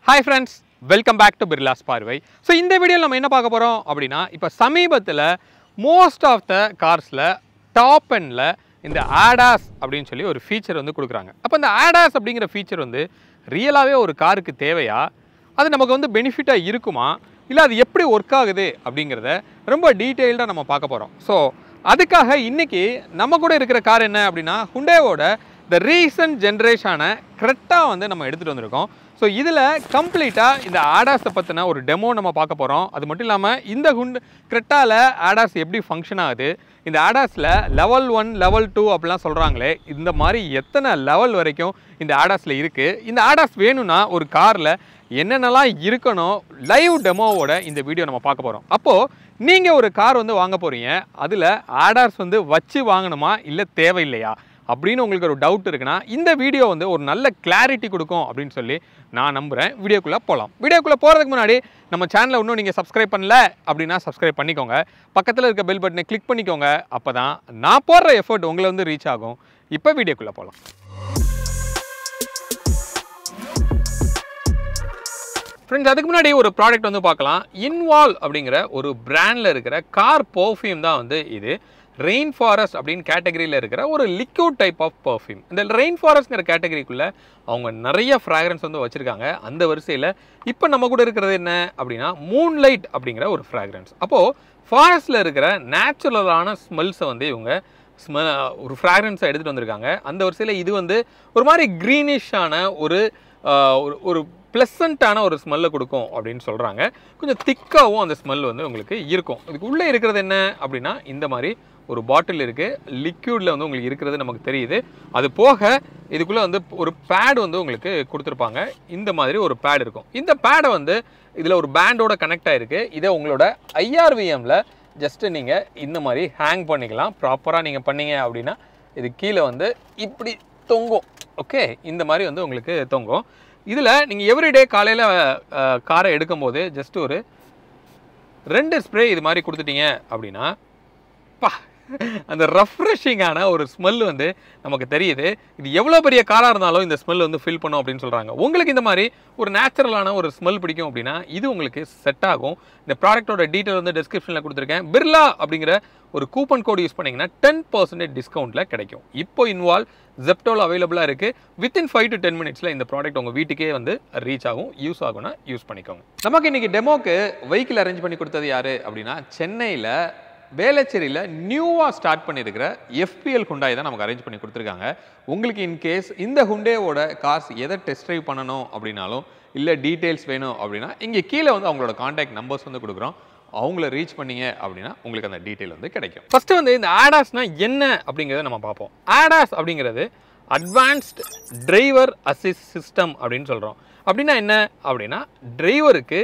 Hi friends, welcome back to Birla's Parvai. So in this video நம்ம என்ன பார்க்க போறோம் அப்படினா இப்ப சமீபத்துல most of the carsல top endல இந்த ADAS அப்படினு சொல்லி ஒரு ஃபீச்சர் வந்து கொடுக்கறாங்க. அப்ப இந்த ADAS அப்படிங்கற ஃபீச்சர் வந்து ரியலாவே ஒரு காருக்கு தேவையா? அது நமக்கு வந்து பெனிஃபிட்டா இருக்குமா? இல்ல அது எப்படி வர்க் ஆகுது அப்படிங்கறத ரொம்ப டீடைலா நம்ம பார்க்க போறோம். சோ அதுக்காக இன்னைக்கு நம்ம கூட இருக்கிற கார் என்ன அப்படினா Hyundaiவோட the recent generation Creta வந்து நம்ம எடுத்துட்டு வந்திருக்கோம். So இதில கம்ப்ளீட்டா இந்த ADAS பத்தின ஒரு டெமோ நம்ம பார்க்க போறோம். அது மட்டும் இல்லாம இந்த Cretaல ADAS எப்படி ஃபங்க்ஷன் ஆகுது? இந்த ADASல லெவல் 1, லெவல் 2 அப்படிலாம் சொல்றாங்களே, இந்த மாதிரி எத்தனை லெவல் வரைக்கும் இந்த ADASல இருக்கு? இந்த ADAS வேணும்னா ஒரு கார்ல என்னென்னலாம் இருக்கணும்? லைவ் டெமோவோட இந்த வீடியோ நம்ம பார்க்க போறோம். அப்போ நீங்க ஒரு கார் வந்து வாங்க போறீங்க. அதுல ADAS வந்து வச்சு வாங்கணுமா இல்ல தேவையில்லையா? அப்படின்னு உங்களுக்கு ஒரு டவுட் இருக்குன்னா இந்த வீடியோ வந்து ஒரு நல்ல கிளாரிட்டி கொடுக்கும் அப்படின்னு சொல்லி நான் நம்புறேன். வீடியோக்குள்ள போலாம். வீடியோக்குள்ள போறதுக்கு முன்னாடி நம்ம சேனலை இன்னும் நீங்க சப்ஸ்கிரைப் பண்ணல அப்படினா சப்ஸ்கிரைப் பண்ணிக்கோங்க. பக்கத்துல இருக்க பெல் பட்டனை கிளிக் பண்ணிக்கோங்க. அப்பதான் நான் போடுற எஃபோர்ட் உங்களை வந்து ரீச் ஆகும். இப்போ வீடியோக்குள்ள போலாம். ஃப்ரெண்ட்ஸ், அதுக்கு முன்னாடி ஒரு ப்ராடக்ட் வந்து பார்க்கலாம். இன்வால் அப்படிங்கிற ஒரு பிராண்ட்ல இருக்கிற கார் பெர்ஃப்யூம் தான் வந்து இது. ரெயின் ஃபாரஸ்ட் அப்படின்னு கேட்டகரியில் இருக்கிற ஒரு லிக்விட் டைப் ஆஃப் பர்ஃப்யூம். இந்த ரெயின் ஃபாரஸ்ட்ங்கிற கேட்டகரிக்குள்ளே அவங்க நிறைய ஃப்ராக்ரன்ஸ் வந்து வச்சுருக்காங்க. அந்த வரிசையில் இப்போ நம்ம கூட இருக்கிறது என்ன அப்படின்னா மூன்லைட் அப்படிங்கிற ஒரு ஃப்ராக்ரன்ஸ். அப்போது ஃபாரஸ்ட்டில் இருக்கிற நேச்சுரலான ஸ்மெல்ஸை வந்து இவங்க ஒரு ஃப்ராக்ரன்ஸை எடுத்துகிட்டு வந்திருக்காங்க. அந்த வரிசையில் இது வந்து ஒரு மாதிரி க்ரீனிஷான ஒரு ப்ளசண்ட்டான ஒரு ஸ்மெல்லை கொடுக்கும் அப்படின்னு சொல்கிறாங்க. கொஞ்சம் திக்காகவும் அந்த ஸ்மெல் வந்து உங்களுக்கு இருக்கும். இதுக்கு உள்ளே இருக்கிறது என்ன அப்படின்னா இந்த மாதிரி ஒரு பாட்டில் இருக்குது. லிக்யூடில் வந்து உங்களுக்கு இருக்கிறது நமக்கு தெரியுது. அது போக இதுக்குள்ளே வந்து ஒரு பேட் வந்து உங்களுக்கு கொடுத்துருப்பாங்க. இந்த மாதிரி ஒரு பேட் இருக்கும். இந்த பேடை வந்து இதில் ஒரு பேண்டோட கனெக்ட் ஆகிருக்கு. இதை உங்களோட IRVMல ஜஸ்ட்டு நீங்கள் இந்த மாதிரி ஹேங் பண்ணிக்கலாம். ப்ராப்பராக நீங்கள் பண்ணீங்க அப்படின்னா இது கீழே வந்து இப்படி தொங்கும். ஓகே, இந்த மாதிரி வந்து உங்களுக்கு தொங்கும். இதில் நீங்கள் எவ்ரிடே காலையில் காரை எடுக்கும்போது ஜஸ்ட் ஒரு 2 ஸ்ப்ரே இது மாதிரி கொடுத்துட்டீங்க அப்படின்னா அந்த ரெஃப்ரெஷிங்கான ஒரு ஸ்மெல் வந்து நமக்கு தெரியுது. இது எவ்வளோ பெரிய காராக இருந்தாலும் இந்த ஸ்மெல் வந்து ஃபில் பண்ணும் அப்படின்னு சொல்கிறாங்க. உங்களுக்கு இந்த மாதிரி ஒரு நேச்சுரலான ஒரு ஸ்மெல் பிடிக்கும் அப்படின்னா இது உங்களுக்கு செட் ஆகும். இந்த ப்ராடக்ட்டோட டீட்டெயில் வந்து டிஸ்கிரிப்ஷனில் கொடுத்துருக்கேன். பிர்லா அப்படிங்கிற ஒரு கூப்பன் கோடு யூஸ் பண்ணிங்கன்னா 10% டிஸ்கவுண்ட்டில் கிடைக்கும். இப்போ இன்வால்வ் ஜெப்டோவில் அவைலபிளாக இருக்குது. வித்தின் 5 to 10 மினிட்ஸில் இந்த ப்ராடக்ட் உங்கள் வீட்டுக்கே வந்து ரீச் ஆகும். யூஸ் ஆகும்னா யூஸ் பண்ணிக்கோங்க. நமக்கு இன்றைக்கி டெமோக்கு வெஹிக்கிள் அரேஞ்ச் பண்ணி கொடுத்தது யார் அப்படின்னா சென்னையில் வேளச்சேரியில் நியூவாக ஸ்டார்ட் பண்ணியிருக்கிற FPL Hyundai தான் நமக்கு அரேஞ்ச் பண்ணி கொடுத்துருக்காங்க. உங்களுக்கு இன்கேஸ் இந்த Hyundaiவோட கார்ஸ் எதை டெஸ்ட் ட்ரைவ் பண்ணணும் அப்படின்னாலும் இல்லை டீட்டெயில்ஸ் வேணும் அப்படின்னா இங்கே கீழே வந்து அவங்களோட கான்டாக்ட் நம்பர்ஸ் வந்து கொடுக்குறோம். அவங்கள ரீச் பண்ணீங்க அப்படின்னா உங்களுக்கு அந்த டீட்டெயில் வந்து கிடைக்கும். ஃபஸ்ட்டு வந்து இந்த ADASனா என்ன அப்படிங்கிறத நம்ம பார்ப்போம். ADAS அப்படிங்கிறது அட்வான்ஸ்ட் டிரைவர் அசிஸ்ட் சிஸ்டம் அப்படின்னு சொல்கிறோம். அப்படின்னா என்ன அப்படின்னா டிரைவருக்கு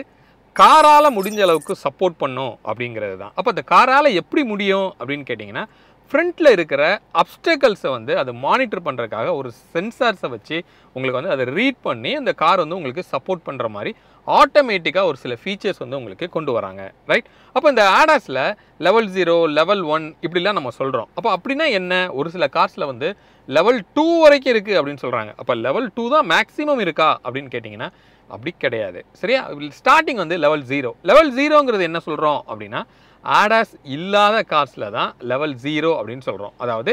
காரால் முடிஞ்ச அளவுக்கு சப்போர்ட் பண்ணும் அப்படிங்கிறது தான். அப்போ அந்த காரால் எப்படி முடியும் அப்படின்னு கேட்டிங்கன்னா ஃப்ரண்ட்டில் இருக்கிற அப்டக்கல்ஸை வந்து அதை மானிட்டர் பண்ணுறதுக்காக ஒரு சென்சார்ஸை வச்சு உங்களுக்கு வந்து அதை ரீட் பண்ணி அந்த கார் வந்து உங்களுக்கு சப்போர்ட் பண்ணுற மாதிரி ஆட்டோமேட்டிக்காக ஒரு சில ஃபீச்சர்ஸ் வந்து உங்களுக்கு கொண்டு வராங்க. ரைட்? அப்போ இந்த ADASல லெவல் 0, லெவல் 1 இப்படிலாம் நம்ம சொல்கிறோம். அப்போ அப்படின்னா என்ன? ஒரு சில கார்ஸில் வந்து லெவல் 2 வரைக்கும் இருக்குது அப்படின்னு சொல்கிறாங்க. அப்போ லெவல் 2 தான் மேக்ஸிமம் இருக்கா அப்படின்னு கேட்டிங்கன்னா அப்படி கிடையாது. சரியா? ஸ்டார்டிங் வந்து லெவல் 0. லெவல் 0ங்கிறது என்ன சொல்கிறோம் அப்படின்னா ADAS இல்லாத கார்ஸில் தான் லெவல் 0 அப்படின்னு சொல்கிறோம். அதாவது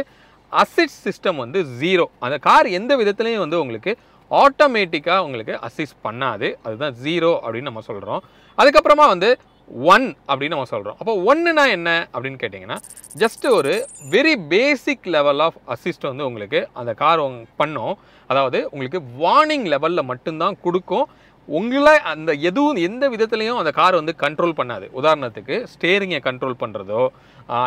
அசிஸ்ட் சிஸ்டம் வந்து 0. அந்த கார் எந்த விதத்துலையும் வந்து உங்களுக்கு ஆட்டோமேட்டிக்காக உங்களுக்கு அசிஸ்ட் பண்ணாது. அதுதான் 0 அப்படின்னு நம்ம சொல்கிறோம். அதுக்கப்புறமா வந்து 1 அப்படின்னு நம்ம சொல்கிறோம். அப்போ 1னா என்ன அப்படின்னு கேட்டிங்கன்னா ஜஸ்ட் ஒரு very basic level of assist வந்து உங்களுக்கு அந்த கார் பண்ணும். அதாவது உங்களுக்கு வார்னிங் லெவலில் மட்டும்தான் கொடுக்கும். உங்களை அந்த எந்த விதத்துலையும் அந்த கார் வந்து கண்ட்ரோல் பண்ணாது. உதாரணத்துக்கு ஸ்டேரிங்கை கண்ட்ரோல் பண்ணுறதோ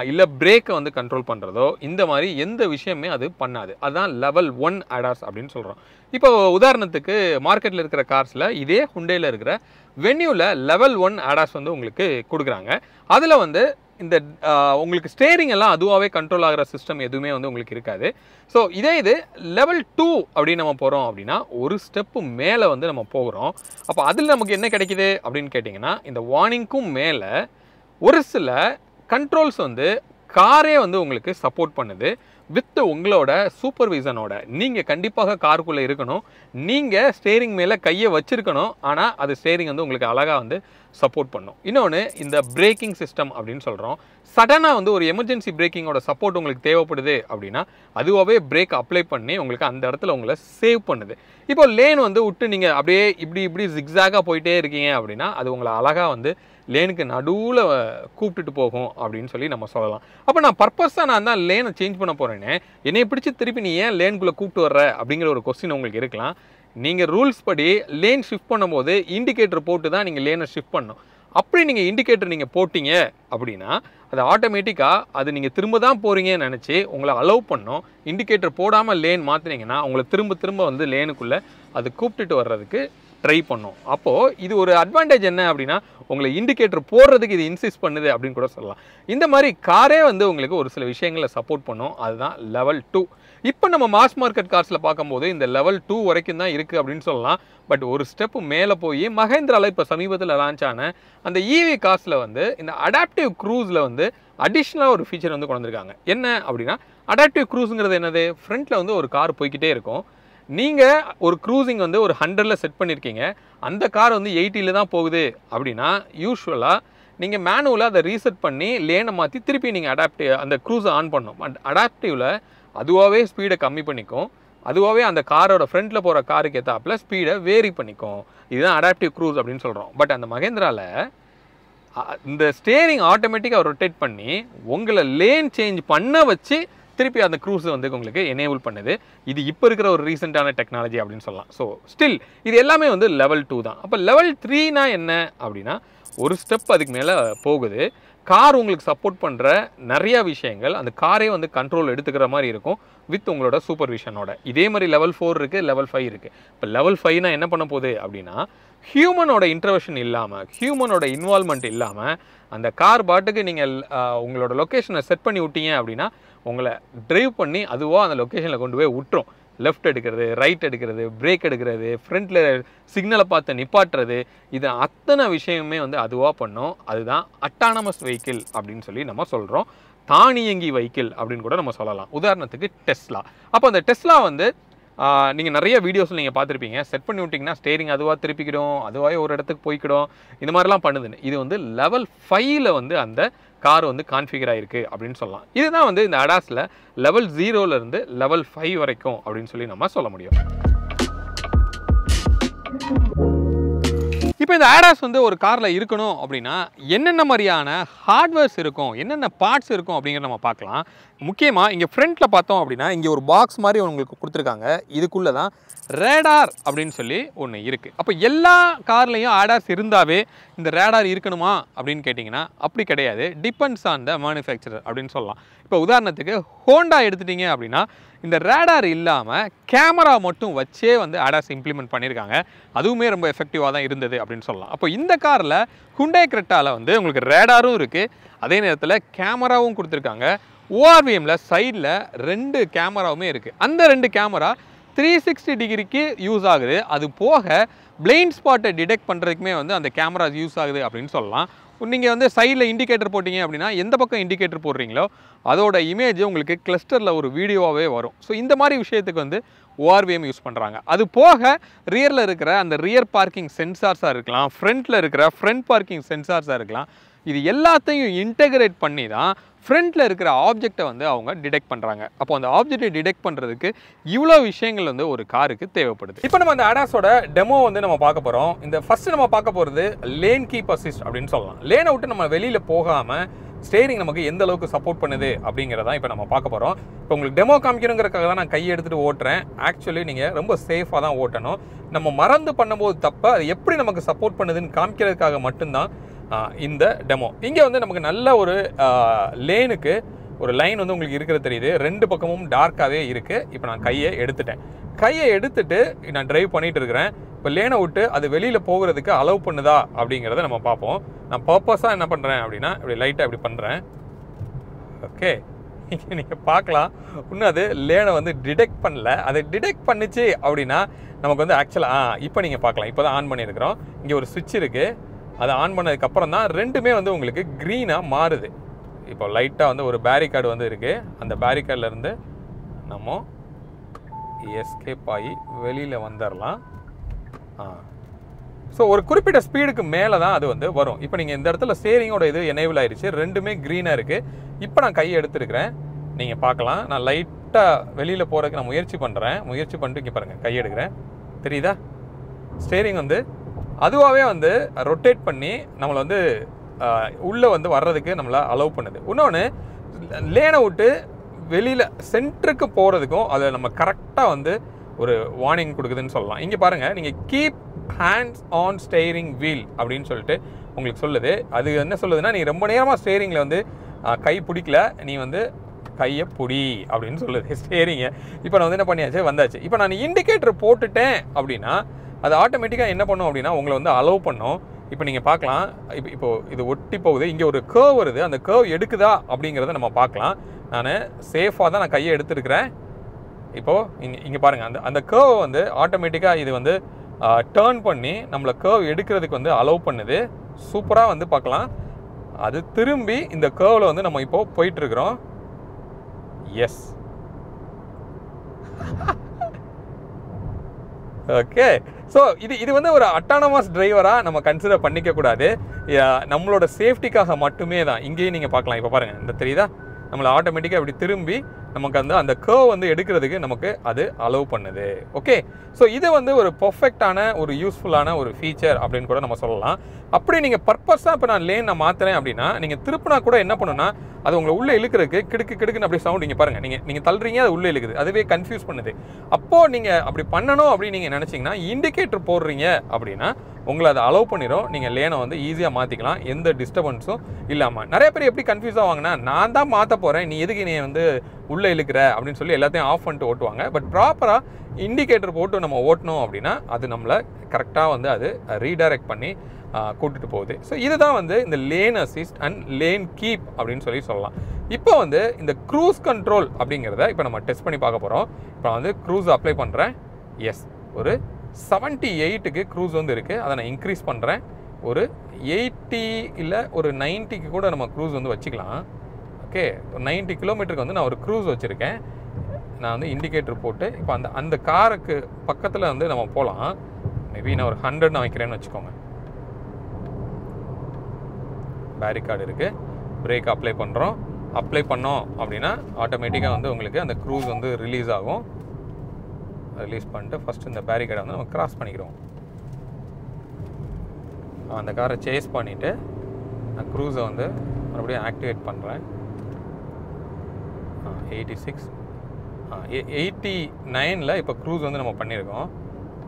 இல்லை பிரேக்கை வந்து கண்ட்ரோல் பண்ணுறதோ இந்த மாதிரி எந்த விஷயமே அது பண்ணாது. அதுதான் லெவல் 1 ADAS அப்படின்னு சொல்கிறோம். இப்போ உதாரணத்துக்கு மார்க்கெட்டில் இருக்கிற கார்ஸில் இதே Hyundaiல இருக்கிற வென்யூவில் லெவல் 1 ADAS வந்து உங்களுக்கு கொடுக்குறாங்க. அதில் வந்து இந்த உங்களுக்கு ஸ்டேரிங் எல்லாம் அதுவாகவே கண்ட்ரோல் ஆகிற சிஸ்டம் எதுவுமே வந்து உங்களுக்கு இருக்காது. ஸோ இது லெவல் 2 அப்படின்னு நம்ம போகிறோம் அப்படின்னா ஒரு ஸ்டெப்பு மேலே வந்து நம்ம போகிறோம். அப்போ அதில் நமக்கு என்ன கிடைக்குது அப்படின்னு கேட்டிங்கன்னா இந்த வார்னிங்க்கும் மேலே ஒரு சில கண்ட்ரோல்ஸ் வந்து காரே வந்து உங்களுக்கு சப்போர்ட் பண்ணுது. வித் உங்களோட சூப்பர்விஷனோட நீங்கள் கண்டிப்பாக காருக்குள்ளே இருக்கணும். நீங்கள் ஸ்டேரிங் மேலே கையை வச்சிருக்கணும். ஆனால் அது ஸ்டேரிங் வந்து உங்களுக்கு அழகாக வந்து சப்போர்ட் பண்ணும். இன்னொன்று இந்த பிரேக்கிங் சிஸ்டம் அப்படின்னு சொல்கிறோம். சடனாக வந்து ஒரு எமர்ஜென்சி பிரேக்கிங்கோட சப்போர்ட் உங்களுக்கு தேவைப்படுது அப்படின்னா அதுவாகவே பிரேக் அப்ளை பண்ணி உங்களுக்கு அந்த இடத்துல உங்களை சேவ் பண்ணுது. இப்போ லேன் வந்து விட்டு நீங்கள் அப்படியே இப்படி ஜிக்ஸாகாக போயிட்டே இருக்கீங்க அப்படின்னா அது உங்களை அழகாக வந்து லேனுக்கு நடுவில் கூப்பிட்டுட்டு போகும் அப்படின்னு சொல்லி நம்ம சொல்லலாம். அப்போ நான் பர்பஸாக நான் தான் லேனை சேஞ்ச் பண்ண போகிறேன்னு என்னை பிடிச்சி திருப்பி நீ ஏன் லேனுக்குள்ளே கூப்பிட்டு வர்ற அப்படிங்கிற ஒரு கொஸ்டின் உங்களுக்கு இருக்கலாம். நீங்கள் ரூல்ஸ் படி லேன் ஷிஃப்ட் பண்ணும்போது இண்டிகேட்டர் போட்டு தான் நீங்கள் லேனை ஷிஃப்ட் பண்ணணும். அப்படி நீங்கள் இண்டிகேட்டர் நீங்கள் போட்டிங்க அப்படின்னா அது ஆட்டோமேட்டிக்காக அது நீங்கள் திரும்ப தான் போகிறீங்கன்னு நினச்சி உங்களை அலோவ் பண்ணோம். இண்டிகேட்டர் போடாமல் லேன் மாற்றினீங்கன்னா உங்களை திரும்ப வந்து லேனுக்குள்ளே அது கூப்பிட்டுட்டு வர்றதுக்கு ட்ரை பண்ணும். அப்போது இது ஒரு அட்வான்டேஜ் என்ன அப்படின்னா உங்களை இண்டிகேட்டர் போடுறதுக்கு இது இன்சிஸ்ட் பண்ணுது அப்படின்னு கூட சொல்லலாம். இந்த மாதிரி காரே வந்து உங்களுக்கு ஒரு சில விஷயங்களை சப்போர்ட் பண்ணும். அதுதான் லெவல் 2. இப்போ நம்ம மாஸ் மார்க்கெட் கார்ஸில் பார்க்கும்போது இந்த லெவல் 2 வரைக்கும் தான் இருக்குது அப்படின்னு சொல்லலாம். பட் ஒரு ஸ்டெப்பு மேலே போய் மஹேந்திராவில் இப்போ சமீபத்தில் லான்ச் ஆன அந்த இவி கார்ஸில் வந்து இந்த அடாப்டிவ் க்ரூஸில் வந்து அடிஷ்னலாக ஒரு ஃபீச்சர் வந்து கொண்டு வந்திருக்காங்க. என்ன அப்படின்னா அடாப்டிவ் க்ரூஸுங்கிறது என்னது? ஃப்ரண்ட்டில் வந்து ஒரு கார் போய்கிட்டே இருக்கும். நீங்கள் ஒரு க்ரூசிங் வந்து ஒரு 100ல் செட் பண்ணியிருக்கீங்க. அந்த கார் வந்து 80ல் தான் போகுது அப்படின்னா யூஸ்வலாக நீங்கள் மேனுவலாக அதை ரீசெட் பண்ணி லேனை மாற்றி திருப்பி நீங்கள் அந்த க்ரூஸை ஆன் பண்ணணும். பட் அடாப்டிவில் அதுவாகவே ஸ்பீடை கம்மி பண்ணிக்கும். அதுவாகவே அந்த காரோட ஃப்ரண்ட்டில் போகிற காருக்கு ஏற்றாப்புல ஸ்பீடை வேரி பண்ணிக்கும். இதுதான் அடாப்டிவ் க்ரூஸ் அப்படின்னு சொல்கிறோம். பட் அந்த மஹேந்திராவில் இந்த ஸ்டேரிங் ஆட்டோமேட்டிக்காக ரொட்டேட் பண்ணி உங்களை லேன் சேஞ்ச் பண்ண வச்சு திருப்பி அந்த க்ரூஸ் வந்து உங்களுக்கு எனேபிள் பண்ணுது. இது இப்போ இருக்கிற ஒரு ரீசெண்டான டெக்னாலஜி அப்படின்னு சொல்லலாம். ஸோ ஸ்டில் இது எல்லாமே வந்து லெவல் 2 தான். அப்போ லெவல் 3னா என்ன அப்படின்னா ஒரு ஸ்டெப் அதுக்கு மேலே போகுது. கார் உங்களுக்கு சப்போர்ட் பண்ணுற நிறையா விஷயங்கள் அந்த காரே வந்து கண்ட்ரோல் எடுத்துக்கிற மாதிரி இருக்கும் வித் உங்களோட சூப்பர்விஷனோட. இதே மாதிரி லெவல் 4 இருக்குது, லெவல் 5 இருக்குது. இப்போ லெவல் 5னா என்ன பண்ண போகுது அப்படின்னா ஹியூமனோட இன்டர்வென்ஷன் இல்லாமல், ஹியூமனோட இன்வால்மெண்ட் இல்லாமல் அந்த கார் பாட்டுக்கு நீங்கள் உங்களோட லொக்கேஷனை செட் பண்ணி விட்டீங்க அப்படின்னா உங்களை ட்ரைவ் பண்ணி அதுவாக அந்த லொக்கேஷனில் கொண்டு போய் விட்டுரும். லெஃப்ட் எடுக்கிறது, ரைட் எடுக்கிறது, பிரேக் எடுக்கிறது, ஃப்ரண்ட்டில் சிக்னலை பார்த்து நிப்பாட்டுறது, இது அத்தனை விஷயமே வந்து அதுவாக பண்ணும். அதுதான் அட்டானமஸ் வெஹிக்கிள் அப்படின்னு சொல்லி நம்ம சொல்கிறோம். தானியங்கி வெஹிக்கிள் அப்படின்னு கூட நம்ம சொல்லலாம். உதாரணத்துக்கு டெஸ்லா. அப்போ அந்த டெஸ்லா வந்து நீங்கள் நிறைய வீடியோஸில் நீங்கள் பார்த்துருப்பீங்க. செட் பண்ணி விட்டிங்கன்னா ஸ்டேரிங் அதுவாக திருப்பிக்கிடும், அதுவாகவே ஒரு இடத்துக்கு போய்க்கிடும், இந்த மாதிரிலாம் பண்ணுதுன்னு. இது வந்து லெவல் 5ல் வந்து அந்த கார் வந்து கான்ஃபிகர் ஆகிருக்கு அப்படின்னு சொல்லலாம். இதுதான் வந்து இந்த அடாஸில் லெவல் 0லேருந்து லெவல் 5 வரைக்கும் அப்படின்னு சொல்லி நம்ம சொல்ல முடியும். இப்போ இந்த ஆடாஸ் வந்து ஒரு காரில் இருக்கணும் அப்படின்னா என்னென்ன மாதிரியான ஹார்ட்வேர்ஸ் இருக்கும், என்னென்ன பார்ட்ஸ் இருக்கும் அப்படிங்கிறத நம்ம பார்க்கலாம். முக்கியமாக இங்கே ஃப்ரண்ட்டில் பார்த்தோம் அப்படின்னா இங்கே ஒரு பாக்ஸ் மாதிரி உங்களுக்கு கொடுத்துருக்காங்க. இதுக்குள்ளே தான் ரேடார் அப்படின்னு சொல்லி ஒன்று இருக்குது. அப்போ எல்லா கார்லேயும் ஆடாஸ் இருந்தாவே இந்த ரேடார் இருக்கணுமா அப்படின்னு கேட்டிங்கன்னா அப்படி கிடையாது. டிபெண்ட்ஸ் ஆன் த மேனுஃபேக்சரர் அப்படின்னு சொல்லலாம். இப்போ உதாரணத்துக்கு ஹோண்டா எடுத்துட்டிங்க அப்படின்னா இந்த ரேடார் இல்லாமல் கேமரா மட்டும் வச்சே வந்து ஆடாஸ் இம்ப்ளிமெண்ட் பண்ணியிருக்காங்க. அதுவுமே ரொம்ப எஃபெக்டிவாக தான் இருந்தது அப்படின்னு சொல்லலாம். அப்போ இந்த காரில் ஹுண்டாய் கிரெட்டாவில் வந்து உங்களுக்கு ரேடாரும் இருக்குது, அதே நேரத்தில் கேமராவும் கொடுத்துருக்காங்க. ORVMல சைடில் 2 கேமராவுமே இருக்குது. அந்த 2 கேமரா 360 டிகிரிக்கு யூஸ் ஆகுது. அது போக பிளைண்ட் ஸ்பாட்டை டிடெக்ட் பண்ணுறதுக்குமே வந்து அந்த கேமராஸ் யூஸ் ஆகுது அப்படின்னு சொல்லலாம். நீங்கள் வந்து சைடில் இண்டிகேட்டர் போட்டிங்க அப்படின்னா எந்த பக்கம் இண்டிகேட்டர் போடுறீங்களோ அதோட இமேஜ் உங்களுக்கு கிளஸ்டரில் ஒரு வீடியோவாகவே வரும். ஸோ இந்த மாதிரி விஷயத்துக்கு வந்து ORVM யூஸ் பண்ணுறாங்க. அது போக ரியரில் இருக்கிற அந்த ரியர் பார்க்கிங் சென்சார்ஸாக இருக்கலாம், ஃப்ரண்ட்டில் இருக்கிற ஃப்ரண்ட் பார்க்கிங் சென்சார்ஸாக இருக்கலாம், இது எல்லாத்தையும் இன்டெகிரேட் பண்ணி தான் ஃப்ரண்ட்டில் இருக்கிற ஆப்ஜெக்டை வந்து அவங்க டிடெக்ட் பண்ணுறாங்க. அப்போ அந்த ஆப்ஜெக்டை டிடெக்ட் பண்ணுறதுக்கு இவ்வளோ விஷயங்கள் வந்து ஒரு காருக்கு தேவைப்படுது. இப்போ நம்ம அந்த அடாஸோட டெமோ வந்து நம்ம பார்க்க போகிறோம். இந்த ஃபஸ்ட்டு நம்ம பார்க்க போகிறது லேன் கீப் அசிஸ்ட் அப்படின்னு சொல்லலாம். லேனை விட்டு நம்ம வெளியில் போகாமல் ஸ்டேரிங் நமக்கு எந்த அளவுக்கு சப்போர்ட் பண்ணுது அப்படிங்கிறதான் இப்போ நம்ம பார்க்க போகிறோம். இப்போ உங்களுக்கு டெமோ காமிக்கணுங்கிறதுக்காக தான் நான் கையை எடுத்துகிட்டு ஓட்டுறேன். ஆக்சுவலி நீங்கள் ரொம்ப சேஃபாக தான் ஓட்டணும். நம்ம மறந்து பண்ணும்போது தப்ப அது எப்படி நமக்கு சப்போர்ட் பண்ணுதுன்னு காமிக்கிறதுக்காக மட்டும்தான் இந்த டெமோ. இங்கே வந்து நமக்கு நல்ல ஒரு லேனுக்கு ஒரு லைன் வந்து உங்களுக்கு இருக்கிறது தெரியுது. 2 பக்கமும் டார்க்காகவே இருக்குது. இப்போ நான் கையை எடுத்துட்டு நான் டிரைவ் பண்ணிட்டு இருக்கிறேன். இப்போ லேனை விட்டு அது வெளியில் போகிறதுக்கு அலோவ் பண்ணுதா அப்படிங்கிறத நம்ம பார்ப்போம். நான் பர்பஸாக என்ன பண்ணுறேன் அப்படின்னா இப்படி லைட்டாக இப்படி பண்ணுறேன். ஓகே, இங்கே நீங்கள் பார்க்கலாம் இன்னும் அது லேனை வந்து டிடெக்ட் பண்ணல. அதை டிடெக்ட் பண்ணிச்சு அப்படின்னா நமக்கு வந்து ஆக்சுவலாக இப்போ நீங்கள் பார்க்கலாம். இப்போ தான் ஆன் பண்ணியிருக்கிறோம். இங்கே ஒரு சுவிட்ச் இருக்குது. அதை ஆன் பண்ணதுக்கப்புறம் தான் 2மே வந்து உங்களுக்கு க்ரீனாக மாறுது. இப்போ லைட்டாக வந்து ஒரு பேரிகார்டு வந்து இருக்குது. அந்த பேரிகார்ட்லேருந்து நம்ம எஸ்கேப் ஆகி வெளியில் வந்துடலாம். ஸோ ஒரு குறிப்பிட்ட ஸ்பீடுக்கு மேலே தான் அது வந்து வரும். இப்போ நீங்கள் இந்த இடத்துல ஸ்டேரிங்கோட இது எனேபிள் ஆயிடுச்சு, ரெண்டுமே க்ரீனாக இருக்குது. இப்போ நான் கையை எடுத்துருக்கிறேன், நீங்கள் பார்க்கலாம். நான் லைட்டாக வெளியில் போகிறதுக்கு நான் முயற்சி பண்ணிட்டு இங்கே பாருங்கள் கை எடுக்கிறேன், தெரியுதா? ஸ்டேரிங் வந்து அதுவாகவே வந்து ரொட்டேட் பண்ணி நம்மளை வந்து உள்ளே வந்து வர்றதுக்கு நம்மளை அலோவ் பண்ணுது. இன்னொன்று, லேனை விட்டு வெளியில் சென்டருக்கு போகிறதுக்கும் அதை நம்ம கரெக்டாக வந்து ஒரு வார்னிங் கொடுக்குதுன்னு சொல்லலாம். இங்கே பாருங்கள், நீங்கள் keep hands on steering wheel அப்படின்னு சொல்லிட்டு உங்களுக்கு சொல்லுது. அது என்ன சொல்லுதுன்னா, நீ ரொம்ப நேரமாக ஸ்டேரிங்கில் வந்து கை பிடிக்கல, நீ வந்து கையை பிடி அப்படின்னு சொல்லுது ஸ்டேரிங்கை. இப்போ நான் வந்து என்ன பண்ணியாச்சு, வந்தாச்சு. இப்போ நான் இண்டிகேட்டர் போட்டுட்டேன் அப்படின்னா அது ஆட்டோமேட்டிக்காக என்ன பண்ணும் அப்படின்னா உங்களை வந்து அலோவ் பண்ணும். இப்போ நீங்கள் பார்க்கலாம், இப்போ இது ஒட்டி போகுது, இங்கே ஒரு கர்வ் வருது, அந்த கர்வ் எடுக்குதா அப்படிங்கிறத நம்ம பார்க்கலாம். நான் சேஃபாக தான் நான் கையை எடுத்துருக்கிறேன். இப்போது இங்கே பாருங்கள், அந்த கர்வ் வந்து ஆட்டோமேட்டிக்காக இது வந்து டேர்ன் பண்ணி நம்மளை கர்வ் எடுக்கிறதுக்கு வந்து அலோவ் பண்ணுது. சூப்பராக வந்து பார்க்கலாம். அது திரும்பி இந்த கர்வில் வந்து நம்ம இப்போது போயிட்டுருக்குறோம். S, okay. ஸோ இது வந்து ஒரு அட்டானமஸ் டிரைவராக நம்ம கன்சிடர் பண்ணிக்கக்கூடாது. நம்மளோட சேஃப்டிக்காக மட்டுமே தான். இங்கேயும் நீங்கள் பார்க்கலாம், இப்போ பாருங்கள், இந்த தெரியுதா, நம்மளை ஆட்டோமேட்டிக்காக இப்படி திரும்பி நமக்கு அந்த கர்வ் வந்து எடுக்கிறதுக்கு நமக்கு அது அலோவ் பண்ணுது. ஓகே, ஸோ இது வந்து ஒரு பர்ஃபெக்டான ஒரு யூஸ்ஃபுல்லான ஒரு ஃபீச்சர் அப்படின்னு கூட நம்ம சொல்லலாம். அப்படி நீங்கள் பர்பஸாக இப்போ நான் லேன் நான் மாற்றுறேன் அப்படின்னா நீங்கள் திருப்பினா கூட என்ன பண்ணுன்னா அது உங்களை உள்ளே இழுக்கிறதுக்கு கிடுக்குன்னு அப்படி சவுண்ட் இங்கே பாருங்கள், நீங்கள் தள்ளுறீங்க, அது உள்ளே இழுக்குது, அதுவே கன்ஃபியூஸ் பண்ணுது. அப்போது நீங்கள் அப்படி பண்ணணும் அப்படின்னு நீங்கள் நினச்சிங்கன்னா இண்டிகேட்டர் போடுறீங்க அப்படின்னா உங்களை அதை அலோவ் பண்ணிடும். நீங்கள் லேனை வந்து ஈஸியாக மாற்றிக்கலாம், எந்த டிஸ்டர்பன்ஸும் இல்லாமல். நிறைய பேர் எப்படி கன்ஃபியூஸ் ஆவாங்கன்னா, நான் தான் மாற்ற போகிறேன், நீ எதுக்கு நீ வந்து உள்ளே இழுக்கிற அப்படின்னு சொல்லி எல்லாத்தையும் ஆஃப் பண்ணிட்டு ஓட்டுவாங்க. பட் ப்ராப்பராக இண்டிகேட்டர் போட்டு நம்ம ஓட்டணும் அப்படின்னா அது நம்மளை கரெக்டாக வந்து அது ரீடைரக்ட் பண்ணி கூட்டிட்டு போகுது. ஸோ இதுதான் வந்து இந்த lane assist and lane keep அப்படின்னு சொல்லலாம். இப்போ வந்து இந்த க்ரூஸ் கண்ட்ரோல் அப்படிங்கிறத இப்போ நம்ம டெஸ்ட் பண்ணி பார்க்க போகிறோம். இப்போ வந்து க்ரூஸ் அப்ளை பண்ணுறேன். எஸ், ஒரு 78க்கு க்ரூஸ் வந்து இருக்குது, அதை நான் இன்க்ரீஸ் பண்ணுறேன். ஒரு 80 இல்லை ஒரு 90க்கு கூட நம்ம க்ரூஸ் வந்து வச்சுக்கலாம். ஓகே, ஒரு 90 கிலோமீட்டருக்கு வந்து நான் ஒரு க்ரூஸ் வச்சுருக்கேன். நான் வந்து இண்டிகேட்டர் போட்டு இப்போ அந்த காருக்கு பக்கத்தில் வந்து நம்ம போகலாம். மேபி நான் ஒரு 100 நான் வைக்கிறேன்னு வச்சுக்கோங்க. பேரிகார்டு இருக்குது, பிரேக் அப்ளை பண்ணுறோம். அப்ளை பண்ணோம் அப்படின்னா ஆட்டோமேட்டிக்காக வந்து உங்களுக்கு அந்த க்ரூஸ் வந்து ரிலீஸ் ஆகும். ரிலீஸ் பண்ணிட்டு ஃபஸ்ட்டு இந்த பேரிகார்டை வந்து நம்ம கிராஸ் பண்ணிக்கிறோம். அந்த காரை சேஸ் பண்ணிவிட்டு நான் க்ரூஸை வந்து மறுபடியும் ஆக்டிவேட் பண்ணுறேன். 86 89ல் இப்போ க்ரூஸ் வந்து நம்ம பண்ணியிருக்கோம்.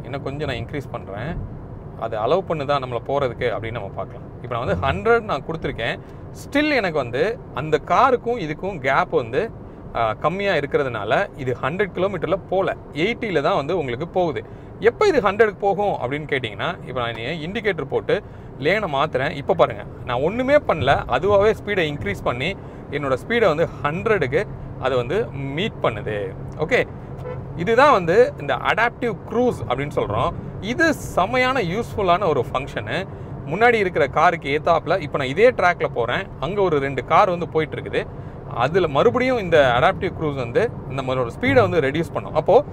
இன்னும் கொஞ்சம் நான் இன்க்ரீஸ் பண்ணுறேன். அது அலோவ் பண்ணுதான் நம்மளை போகிறதுக்கு அப்படின்னு நம்ம பார்க்கலாம். இப்போ நான் வந்து 100 நான் கொடுத்துருக்கேன். ஸ்டில் எனக்கு வந்து அந்த காருக்கும் இதுக்கும் கேப் வந்து கம்மியாக இருக்கிறதுனால இது 100 கிலோமீட்டரில் போகல, 80ல் தான் வந்து உங்களுக்கு போகுது. எப்போ இது 100க்கு போகும் அப்படின்னு கேட்டிங்கன்னா, இப்போ நான் இண்டிகேட்டர் போட்டு லேனை மாற்றுறேன். இப்போ பாருங்கள், நான் ஒன்றுமே பண்ணல, அதுவாகவே ஸ்பீடை இன்க்ரீஸ் பண்ணி என்னோடய ஸ்பீடை வந்து 100க்கு அது வந்து மீட் பண்ணுது. ஓகே, இதுதான் வந்து இந்த அடாப்டிவ் க்ரூஸ் அப்படின்னு சொல்கிறோம். இது செமையான யூஸ்ஃபுல்லான ஒரு ஃபங்க்ஷனு. முன்னாடி இருக்கிற காருக்கு ஏத்தாப்பில் இப்போ நான் இதே ட்ராக்கில் போகிறேன், அங்கே ஒரு 2 கார் வந்து போயிட்டுருக்குது. அதில் மறுபடியும் இந்த அடாப்டிவ் க்ரூஸ் வந்து நம்மளோட ஸ்பீடை வந்து ரெடியூஸ் பண்ணும். அப்போது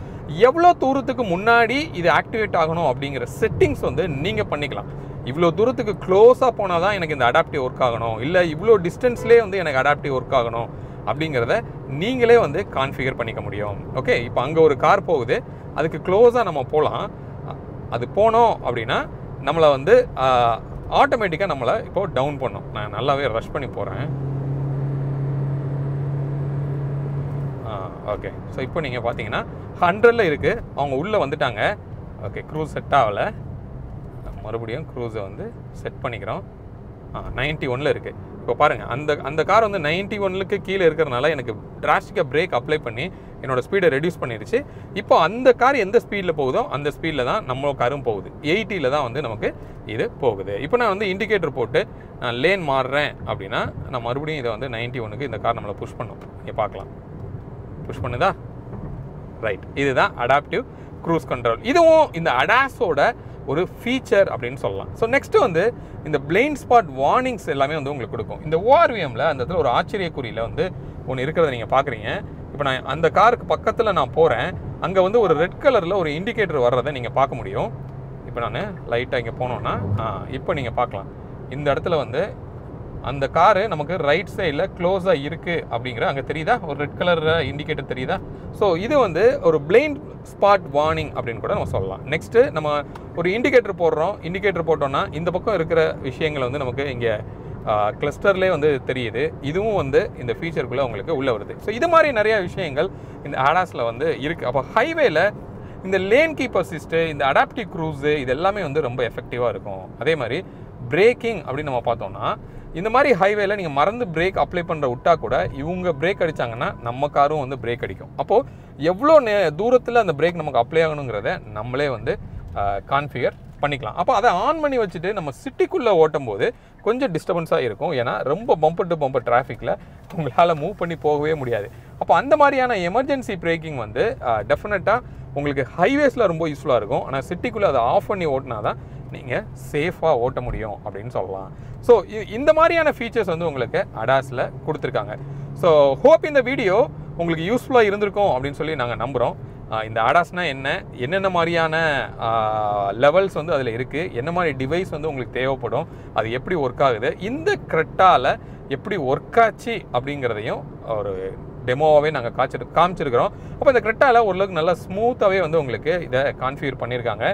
எவ்வளோ தூரத்துக்கு முன்னாடி இது ஆக்டிவேட் ஆகணும் அப்படிங்கிற செட்டிங்ஸ் வந்து நீங்கள் பண்ணிக்கலாம். இவ்வளோ தூரத்துக்கு க்ளோஸாக போனால் தான் எனக்கு இந்த அடாப்டிவ் ஒர்க் ஆகணும், இல்லை இவ்வளோ டிஸ்டன்ஸ்லேயே வந்து எனக்கு அடாப்டிவ் ஒர்க் ஆகணும் அப்படிங்கிறத நீங்களே வந்து கான்ஃபிகர் பண்ணிக்க முடியும். ஓகே, இப்போ அங்கே ஒரு கார் போகுது, அதுக்கு க்ளோஸாக நம்ம போகலாம். அது போனோம் அப்படின்னா நம்மளை வந்து ஆட்டோமேட்டிக்காக நம்மளை இப்போது டவுன் பண்ணும். நான் நல்லாவே ரஷ் பண்ணி போகிறேன். ஓகே, ஸோ இப்போ நீங்கள் பார்த்தீங்கன்னா 100ல் இருக்குது, அவங்க உள்ளே வந்துட்டாங்க. ஓகே, க்ரூஸ் செட் ஆகலை, மறுபடியும் க்ரூஸை வந்து செட் பண்ணிக்கிறோம். 91ல் இருக்குது. இப்போ பாருங்கள், அந்த கார் வந்து 91க்கு கீழே இருக்கிறதுனால எனக்கு டிராஸ்டிக்காக பிரேக் அப்ளை பண்ணி என்னோடய ஸ்பீடை ரெடியூஸ் பண்ணிடுச்சு. இப்போ அந்த கார் எந்த ஸ்பீடில் போகுதோ அந்த ஸ்பீடில் தான் நம்ம காரும் போகுது. 80ல் தான் வந்து நமக்கு இது போகுது. இப்போ நான் வந்து இண்டிகேட்டர் போட்டு நான் லேன் மாறுறேன் அப்படின்னா நான் மறுபடியும் இதை வந்து 91க்கு இந்த கார் நம்மளை புஷ் பண்ணும். இங்கே பார்க்கலாம், புஷ் பண்ணுதா? ரைட், இதுதான் அடாப்டிவ் க்ரூஸ் கண்ட்ரோல். இதுவும் இந்த அடாஸோட ஒரு ஃபீச்சர் அப்படின்னு சொல்லலாம். ஸோ நெக்ஸ்ட்டு வந்து இந்த பிளைண்ட் ஸ்பாட் வார்னிங்ஸ் எல்லாமே வந்து உங்களுக்கு கொடுக்கும். இந்த ஓஆர்விஎம்மில் அந்த இடத்துல ஒரு ஆச்சரியக்குறியில் வந்து ஒன்று இருக்கிறத நீங்கள் பார்க்குறீங்க. இப்போ இப்போ நான் அந்த காருக்கு பக்கத்தில் நான் போகிறேன், அங்கே வந்து ஒரு ரெட் கலரில் ஒரு இண்டிகேட்டர் வர்றதை நீங்கள் பார்க்க முடியும். இப்போ நான் லைட்டாக இங்கே போனோன்னா இப்போ நீங்கள் பார்க்கலாம், இந்த இடத்துல வந்து அந்த காரு நமக்கு ரைட் சைடில் க்ளோஸாக இருக்குது அப்படிங்கிற அங்கே தெரியுதா, ஒரு ரெட் கலர் இண்டிகேட்டர் தெரியுதா. ஸோ இது வந்து ஒரு பிளைண்ட் ஸ்பாட் வார்னிங் அப்படின்னு கூட நம்ம சொல்லலாம். நெக்ஸ்ட்டு நம்ம ஒரு இண்டிகேட்டர் போடுறோம், இண்டிகேட்டர் போட்டோன்னா இந்த பக்கம் இருக்கிற விஷயங்கள் வந்து நமக்கு இங்கே கிளஸ்டர்லேயே வந்து தெரியுது. இதுவும் வந்து இந்த ஃபீச்சருக்குள்ளே உங்களுக்கு உள்ளே வருது. ஸோ இது மாதிரி நிறையா விஷயங்கள் இந்த ADASல வந்து இருக்குது. அப்போ ஹைவேல இந்த லேன் கீப் அசிஸ்ட்டு, இந்த அடாப்டிவ் க்ரூஸு, இது எல்லாமே வந்து ரொம்ப எஃபெக்டிவாக இருக்கும். அதே மாதிரி பிரேக்கிங் அப்படின்னு நம்ம பார்த்தோம்னா, இந்த மாதிரி ஹைவேல நீங்கள் மறந்து பிரேக் அப்ளை பண்ணுற விட்டா கூட இவங்க பிரேக் அடித்தாங்கன்னா நம்ம காரும் வந்து பிரேக் அடிக்கும். அப்போது எவ்வளோ தூரத்தில் அந்த பிரேக் நமக்கு அப்ளை ஆகணுங்கிறத நம்மளே வந்து கான்ஃபிகர் பண்ணிக்கலாம். அப்போ அதை ஆன் பண்ணி வச்சுட்டு நம்ம சிட்டிக்குள்ளே ஓட்டும் போது கொஞ்சம் டிஸ்டர்பன்ஸாக இருக்கும். ஏன்னா ரொம்ப பம்பர் டு பம்பர் டிராஃபிக்கில் உங்களால் மூவ் பண்ணி போகவே முடியாது. அப்போ அந்த மாதிரியான எமர்ஜென்சி பிரேக்கிங் வந்து டெஃபினட்டாக உங்களுக்கு ஹைவேஸில் ரொம்ப யூஸ்ஃபுல்லாக இருக்கும். ஆனால் சிட்டிக்குள்ளே அதை ஆஃப் பண்ணி ஓட்டினா தான் நீங்கள் சேஃபாக ஓட்ட முடியும் அப்படின்னு சொல்லலாம். ஸோ இந்த மாதிரியான ஃபீச்சர்ஸ் வந்து உங்களுக்கு ADASல கொடுத்துருக்காங்க. ஸோ ஹோப் இந்த வீடியோ உங்களுக்கு யூஸ்ஃபுல்லாக இருந்திருக்கும் அப்படின்னு சொல்லி நாங்கள் நம்புகிறோம். இந்த ADASனா என்னென்ன மாதிரியான லெவல்ஸ் வந்து அதில் இருக்குது, என்ன மாதிரி டிவைஸ் வந்து உங்களுக்கு தேவைப்படும், அது எப்படி ஒர்க் ஆகுது, இந்த கிரெட்டாவில் எப்படி ஒர்க் ஆச்சு அப்படிங்கிறதையும் ஒரு டெமோவாகவே நாங்கள் காமிச்சிருக்கிறோம். அப்போ இந்த கிரெட்டாவில் ஓரளவுக்கு நல்லா ஸ்மூத்தாகவே வந்து உங்களுக்கு இதை கான்ஃபிகர் பண்ணியிருக்காங்க.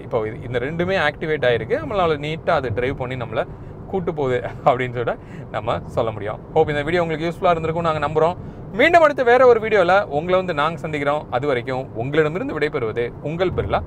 இப்போ இந்த ரெண்டுமே ஆக்டிவேட் ஆகிருக்கு. நம்மளால் நீட்டாக அதை ட்ரைவ் பண்ணி நம்மளை கூட்டு போகுது அப்படின்னு சொல்லிட்டு நம்ம சொல்ல முடியும். ஹோப் இந்த வீடியோ உங்களுக்கு யூஸ்ஃபுல்லாக இருந்திருக்கும் நாங்கள் நம்புகிறோம். மீண்டும் அடுத்து வேறு ஒரு வீடியோவில் உங்களை வந்து நாங்கள் சந்திக்கிறோம். அது வரைக்கும் உங்களிடமிருந்து விடைபெறுவது உங்கள் பிர்லா.